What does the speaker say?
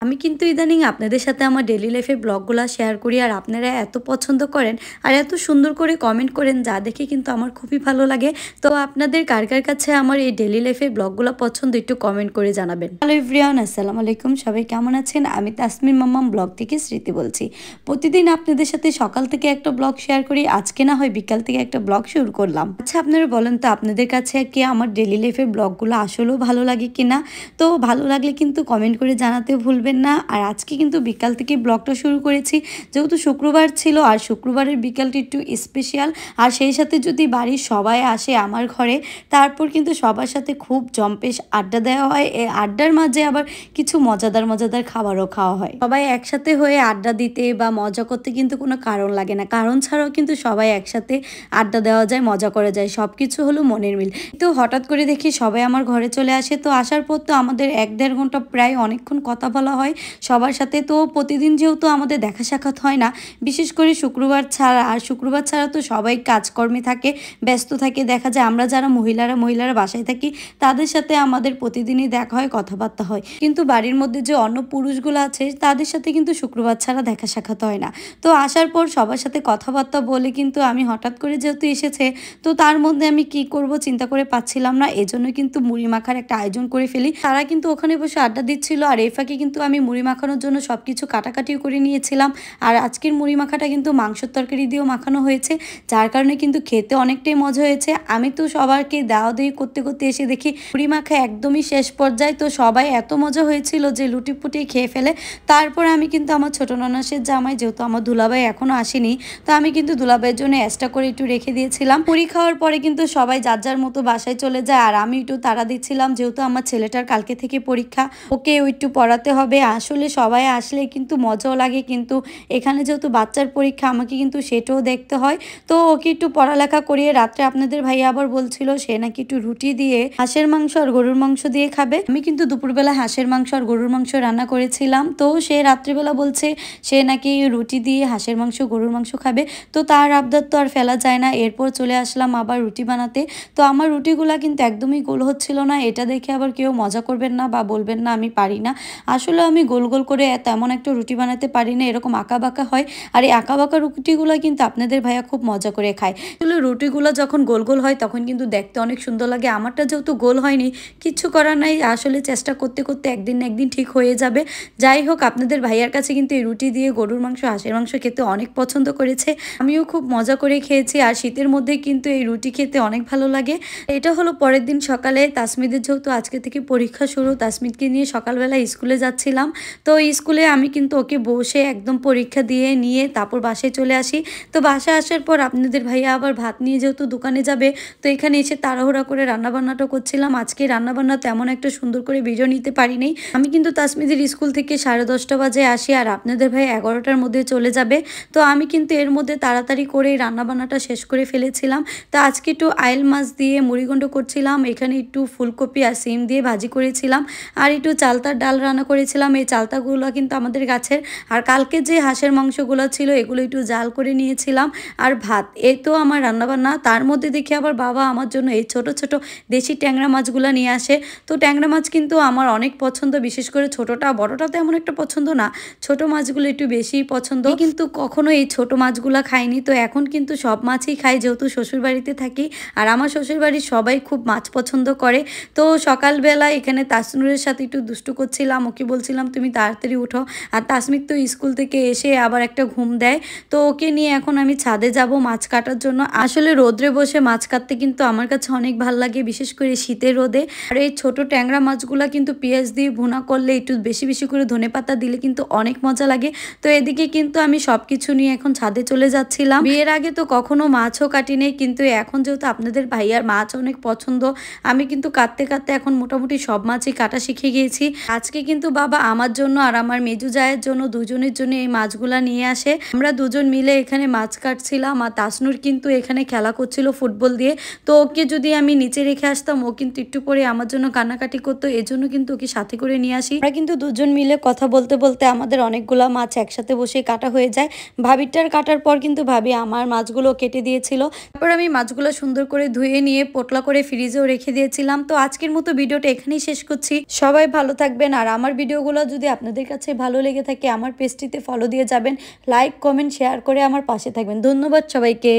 আমি কিন্তু ইদানিং আপনাদের সাথে আমার ডেইলি লাইফের ব্লগগুলা শেয়ার করি আর আপনারা এত পছন্দ করেন আর এত সুন্দর করে কমেন্ট করেন যা দেখে কিন্তু আমার খুবই ভালো লাগে। তো আপনাদের কার কার কাছে আমার এই ডেইলি লাইফের ব্লগগুলো পছন্দ একটু কমেন্ট করে জানাবেন। হ্যালো এভরিওয়ান, আসসালামু আলাইকুম, সবাই কেমন আছেন? আমি তাসমিন মাম্মাম ব্লগ থেকে স্মৃতি বলছি। প্রতিদিন আপনাদের সাথে সকাল থেকে একটা ব্লগ শেয়ার করি, আজকে না হয় বিকাল থেকে একটা ব্লগ শুরু করলাম। আচ্ছা আপনারা বলেন তো আপনাদের কাছে কি আমার ডেইলি লাইফের ব্লগগুলো আসলেও ভালো লাগে কিনা? তো ভালো লাগলে কিন্তু কমেন্ট করে জানাতে ভুলবেন না। আর আজকে কিন্তু বিকাল থেকে ব্লগটা শুরু করেছি, যেহেতু শুক্রবার ছিল আর শুক্রবারের বিকালটা একটু স্পেশাল। আর সেই সাথে যদি বাড়ির সবাই আসে আমার ঘরে, তারপর কিন্তু সবার সাথে খুব জম্পেশ আড্ডা দেওয়া হয়। এই আড্ডার মাঝে আবার কিছু মজাদার মজাদার খাবারও খাওয়া হয়। সবাই একসাথে হয়ে আড্ডা দিতে বা মজা করতে কিন্তু কোনো কারণ লাগে না, কারণ ছাড়াও কিন্তু সবাই একসাথে আড্ডা দেওয়া যায়, মজা করা যায়, সব কিছু হলো মনের মিল। তো হঠাৎ করে দেখি সবাই আমার ঘরে চলে আসে। তো আসার পর তো আমাদের 1-1.5 ঘন্টা প্রায় অনেকক্ষণ কথা বলা হয় সবার সাথে। তো প্রতিদিন যেহেতু আমাদের দেখা সাক্ষাৎ হয় না, বিশেষ করে শুক্রবার ছাড়া, আর শুক্রবার ছাড়া তো সবাই কাজকর্মে থাকে, ব্যস্ত থাকে। দেখা যায় আমরা যারা মহিলারা বাসায় থাকি তাদের সাথে আমাদের প্রতিদিনই দেখা হয়, কথাবার্তা হয়, কিন্তু বাড়ির মধ্যে যে অন্য পুরুষগুলো আছে তাদের সাথে কিন্তু শুক্রবার ছাড়া দেখা সাক্ষাৎ হয় না। তো আসার পর সবার সাথে কথাবার্তা বলে কিন্তু আমি হঠাৎ করে যেহেতু এসেছে, তো তার মধ্যে আমি কি করব চিন্তা করে পাচ্ছিলাম না, এজন্য কিন্তু মুড়ি মাখার একটা আয়োজন করে ফেলি। তারা কিন্তু ওখানে বসে আড্ডা দিচ্ছিল আর এই ফাঁকে কিন্তু আমি মুড়ি মাখানোর জন্য সবকিছু কাটাকাটিও করে নিয়েছিলাম। আর আজকের মুড়ি মাখাটা কিন্তু মাংসের তরকারি দিয়েও মাখানো হয়েছে, যার কারণে কিন্তু খেতে অনেকটাই মজা হয়েছে। আমি তো সবাইকে দেওয়া দেই করতে করতে এসে দেখি মুড়ি মাখা একদমই শেষ পর্যায়ে। তো সবাই এত মজা হয়েছিল যে লুটিপুটি খেয়ে ফেলে। তারপরে আমি কিন্তু আমার ছোট ননাসের জামাই, যেহেতু আমার দুলাভাই এখনো আসেনি, তো আমি কিন্তু দুলাভাইয়ের জন্য এক্সট্রা করে একটু রেখে দিয়েছিলাম। মুড়ি খাওয়ার পরে কিন্তু সবাই যার যার মতো বাসায় চলে যায় আর আমি একটু তাড়া দিচ্ছিলাম, যেহেতু আমার ছেলেটার কালকে থেকে পরীক্ষা, ওকে একটু পড়াতে হবে। আসলে সবাই আসলে কিন্তু মজাও লাগে, কিন্তু এখানে যেহেতু বাচ্চার পরীক্ষা আমাকে কিন্তু সেটাও দেখতে হয়। তো ওকে একটু পড়ালেখা করিয়ে রাত্রে আপনাদের ভাইয়া আবার বলছিল সে নাকি একটু রুটি দিয়ে হাঁসের মাংস আর গরুর মাংস দিয়ে খাবে। আমি কিন্তু দুপুরবেলা হাঁসের মাংস আর গরুর মাংস রান্না করেছিলাম, তো সে রাত্রিবেলা বলছে সে নাকি রুটি দিয়ে হাঁসের মাংস গরুর মাংস খাবে। তো তার আবদার তো আর ফেলা যায় না, এরপর চলে আসলাম আবার রুটি বানাতে। তো আমার রুটিগুলা কিন্তু একদমই গোল হচ্ছিল না, এটা দেখে আবার কেউ মজা করবেন না বা বলবেন না আমি পারি না। আসলে আমি গোল গোল করে তেমন একটা রুটি বানাতে পারি না, এরকম আঁকা বাঁকা হয়। আর এই আঁকা বাঁকা রুটিগুলো কিন্তু আপনাদের ভাইয়া খুব মজা করে খায়। আসলে রুটিগুলো যখন গোল গোল হয় তখন কিন্তু দেখতে অনেক সুন্দর লাগে। আমারটা যেহেতু গোল হয়নি, কিচ্ছু করার নাই, আসলে চেষ্টা করতে করতে একদিন না একদিন ঠিক হয়ে যাবে। যাই হোক, আপনাদের ভাইয়ার কাছে কিন্তু এই রুটি দিয়ে গরুর মাংস হাঁসের মাংস খেতে অনেক পছন্দ করেছে, আমিও খুব মজা করে খেয়েছি। আর শীতের মধ্যে কিন্তু এই রুটি খেতে অনেক ভালো লাগে। এটা হলো পরের দিন সকালে, তাসমিদের যেহেতু আজকে থেকে পরীক্ষা শুরু, তাসমিদকে নিয়ে সকালবেলা স্কুলে যাচ্ছিলাম। তো স্কুলে আমি কিন্তু ওকে বসে একদম পরীক্ষা দিয়ে নিয়ে তারপর বাসায় চলে আসি। তো বাসায় আসার পর আপনাদের ভাইয়া আবার ভাত নিয়ে যেহেতু দোকানে যাবে, তো এখানে এসে তাড়াহুড়া করে রান্নাবান্নাটা করছিলাম। আজকে রান্নাবান্না তেমন একটা সুন্দর করে ভিডিও নিতে পারিনি। আমি কিন্তু তাসমিদের স্কুল থেকে 10:30 বাজে আসি আর আপনাদের ভাই 11টার মধ্যে চলে যাবে। তো আমি কিন্তু এর মধ্যে তাড়াতাড়ি করে রান্নাবান্নাটা শেষ করে ফেলেছিলাম। তো আজকে একটু আইল মাছ দিয়ে মুড়িঘণ্ট করছিলাম, এখানে একটু ফুলকপি আর সিম দিয়ে ভাজি করেছিলাম, আর একটু চালতার ডাল রান্না করেছিলাম। এই চালতাগুলো কিন্তু আমাদের গাছের। আর কালকে যে হাঁসের মাংসগুলো ছিল এগুলো একটু জাল করে নিয়েছিলাম, আর ভাত। এই তো আমার রান্নাবান্না। তার মধ্যে দেখি আবার বাবা আমার জন্য এই ছোট ছোট দেশি ট্যাংরা মাছগুলো নিয়ে আসে। তো ট্যাংরা মাছ কিন্তু আমার অনেক পছন্দ, বিশেষ করে ছোটটা, বড়টা তেমন একটা পছন্দ না, ছোট মাছগুলো একটু বেশিই পছন্দ। কিন্তু কখনো এই ছোট মাছগুলো খাইনি, তো এখন কিন্তু সব মাছই খাই, যেহেতু শ্বশুরবাড়িতে থাকি। আর আমার শ্বশুরবাড়ির সবাই খুব মাছ পছন্দ করে। তো সকালবেলা এখানে তাসনুরের সাথে একটু দুষ্টু করছিলাম, ওকে বলছিলাম তুমি তাড়াতাড়ি উঠো। আর তাসমির তো স্কুল থেকে এসে আবার একটা ঘুম দেয়। তো ওকে নিয়ে এখন আমি ছাদে যাব মাছ কাটার জন্য। আসলে রোদ্রে বসে মাছ কাটতে কিন্তু আমার কাছে অনেক ভাল লাগে, বিশেষ করে শীতের রোদে। আর এই ছোট ট্যাংরা মাছগুলো কিন্তু পেঁয়াজ দিয়ে ভুনা করলে, একটু বেশি বেশি করে ধনেপাতা দিলে কিন্তু অনেক মজা লাগে। তো এদিকে কিন্তু আমি সবকিছু নিয়ে এখন ছাদে চলে যাচ্ছিলাম। বিয়ের আগে তো কখনো মাছও কাটি নেই, কিন্তু এখন যেহেতু আপনাদের ভাইয়ার মাছ অনেক পছন্দ, আমি কিন্তু কাটতে কাটতে এখন মোটামুটি সব মাছই কাটা শিখে গিয়েছি। আজকে কিন্তু বাবা আমার জন্য আর আমার মেজু জায়ের জন্য, দুজনের জন্য এই মাছগুলা নিয়ে আসে। আমরা দুজন মিলে এখানে মাছ কাটছিলাম, আর তাসনুর কিন্তু এখানে খেলা করছিল ফুটবল দিয়ে। তো ওকে যদি আমি নিচে রেখে আসতাম, ও কিন্তু একটু পরে আমার জন্য কান্নাকাটি করতো, এজন্য কিন্তু ওকে সাথে করে নিয়ে আসি। আমরা কিন্তু দুজন মিলে কথা বলতে বলতে আমাদের অনেকগুলা মাছ একসাথে বসে কাটা হয়ে যায়। ভাবিটার কাটার পর কিন্তু ভাবি আমার মাছগুলো কেটে দিয়েছিল। তারপর আমি মাছগুলো সুন্দর করে ধুয়ে নিয়ে পোটলা করে ফ্রিজেও রেখে দিয়েছিলাম। তো আজকের মতো ভিডিওটা এখানেই শেষ করছি। সবাই ভালো থাকবেন আর আমার ভিডিওগুলো ভিডিওগুলো যদি আপনাদের কাছে ভালো লেগে থাকে আমার পেজটিতে ফলো দিয়ে যাবেন, লাইক কমেন্ট শেয়ার করে আমার পাশে থাকবেন। ধন্যবাদ সবাইকে।